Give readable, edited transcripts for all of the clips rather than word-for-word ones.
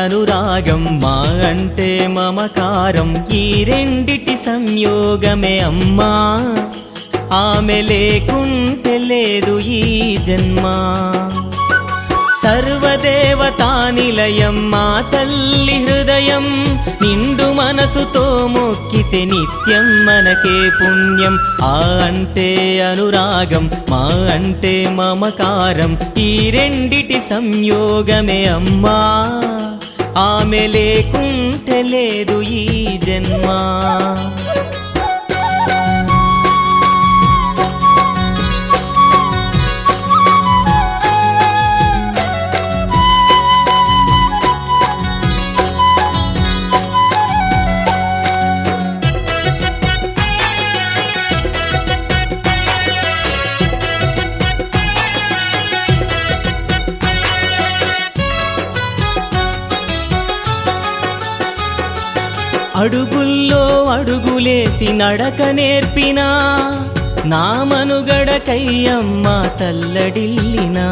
అనురాగం మా అంటే మమకారం ఈ రెండిటి సంయోగమే అమ్మా ఆమె లేకుంటే లేదు ఈ జన్మ సర్వదేవతానిలయం మా తల్లి హృదయం నిండు మనసుతో మొక్కితే నిత్యం మనకే పుణ్యం ఆ అంటే అనురాగం మా అంటే మమకారం ఈ రెండిటి సంయోగమే అమ్మా ఆమె లేకుంటే లేదు ఈ జన్మ అడుగుల్లో అడుగులేసి నడక నేర్పినా నా మనుగడకయ్యమ్మ తల్లడిల్లినా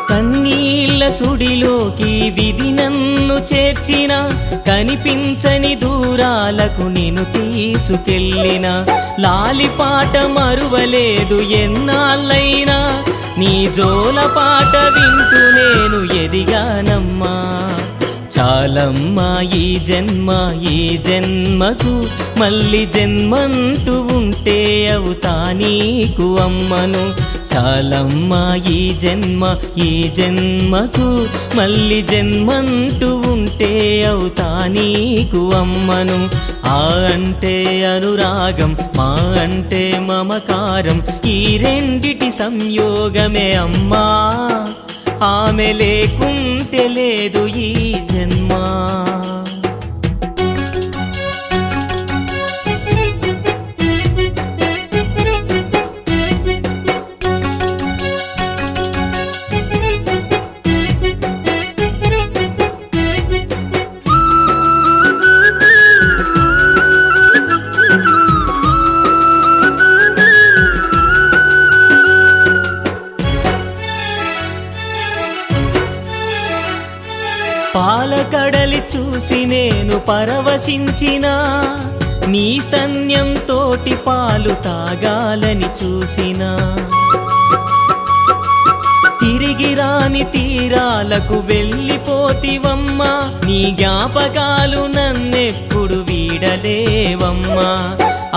కన్నీళ్ళ సుడిలోకి విధి నన్ను చేర్చిన కనిపించని దూరాలకు నిన్ను తీసుకెళ్ళిన లాలిపాట మరువలేదు ఎన్నాళ్ళైనా నీ జోలపాట వింటూ నేను ఎదిగానమ్మా చాలమ్మా ఈ జన్మకు మళ్ళీ జన్మంటూ ఉంటే అవుతా నీకు అమ్మను చాలమ్మా ఈ జన్మకు మళ్ళీ జన్మంటూ ఉంటే అవుతా నీకు అమ్మను ఆ అంటే అనురాగం మా అంటే మమకారం ఈ రెండిటి సంయోగమే అమ్మా ఆమె లేకుంటే లేదు ఈ జన్మ పాలకడలి చూసి నేను పరవశించిన నీ స్తన్యం తోటి పాలు తాగాలని చూసిన తిరిగి రాని తీరాలకు వెళ్ళిపోతివమ్మా నీ జ్ఞాపకాలు నన్నెప్పుడు వీడలేవమ్మా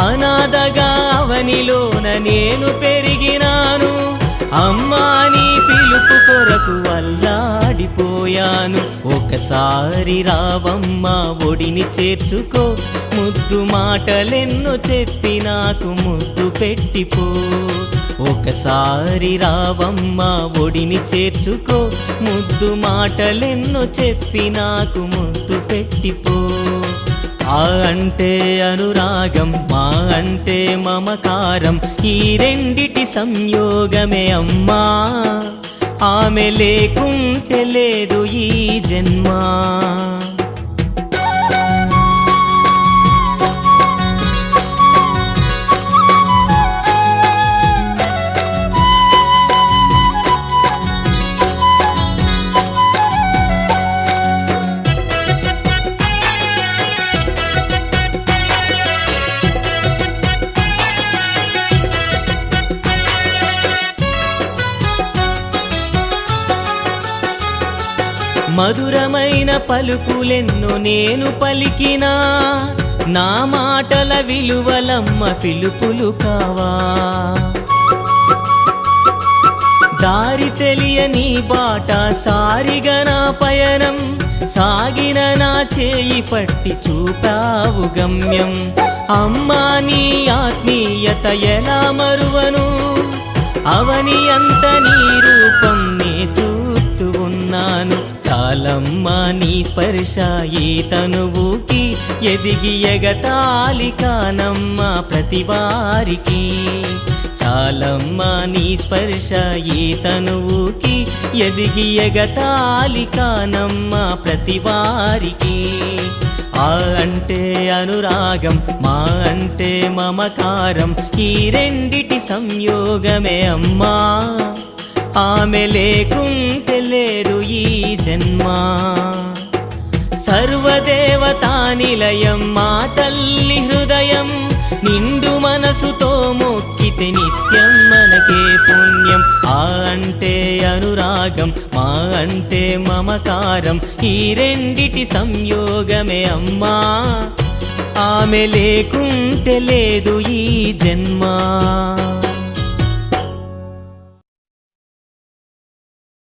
అనాథగా అవనిలోన నేను పెరిగినాను అమ్మా నీ పిలుపు కొరకు అల్లాడిపోయాను ఒకసారి రావమ్మా ఒడిని చేర్చుకో ముద్దు మాటలెన్నో చెప్పి నాకు ముద్దు పెట్టిపో ఒకసారి రావమ్మా ఒడిని చేర్చుకో ముద్దు మాటలెన్నో చెప్పి నాకు ముద్దు పెట్టిపో ఆ అంటే అనురాగం మా అంటే మమకారం ఈ రెండిటి సంయోగమే అమ్మా ఆమె లేకుంటే లేదు ఈ జన్మ మధురమైన పలుకులెన్నో నేను పలికినా నా మాటల విలువలమ్మ పిలుపులు కావా దారి తెలియని బాట సారిగా నా పయనం సాగిన నా చేయి పట్టి చూపావు గమ్యం అమ్మా నీ ఆత్మీయత ఎలా మరువను అవని అంత నీ రూపం నే చూస్తూ ఉన్నాను చాలమ్మా నీ స్పర్శ ఈ తనువుకి ఎదిగి ఎగతాళి కానమ్మా ప్రతివారికి చాలమ్మా నీ స్పర్శ ఈ తనువుకి ఎదిగి ఎగతాళి కానమ్మా ప్రతివారికి ఆ అంటే అనురాగం మా అంటే మమకారం ఈ రెండిటి సంయోగమే అమ్మా ఆమె లేకుంటే లేదు ఈ నిలయం మా తల్లి హృదయం నిండు మనసుతో మొక్కితే నిత్యం మనకే పుణ్యం. ఆ అంటే అనురాగం, మా అంటే మమకారం, ఈ రెండిటి సంయోగమే అమ్మా. ఆమె లేకుంటే లేదు ఈ జన్మ.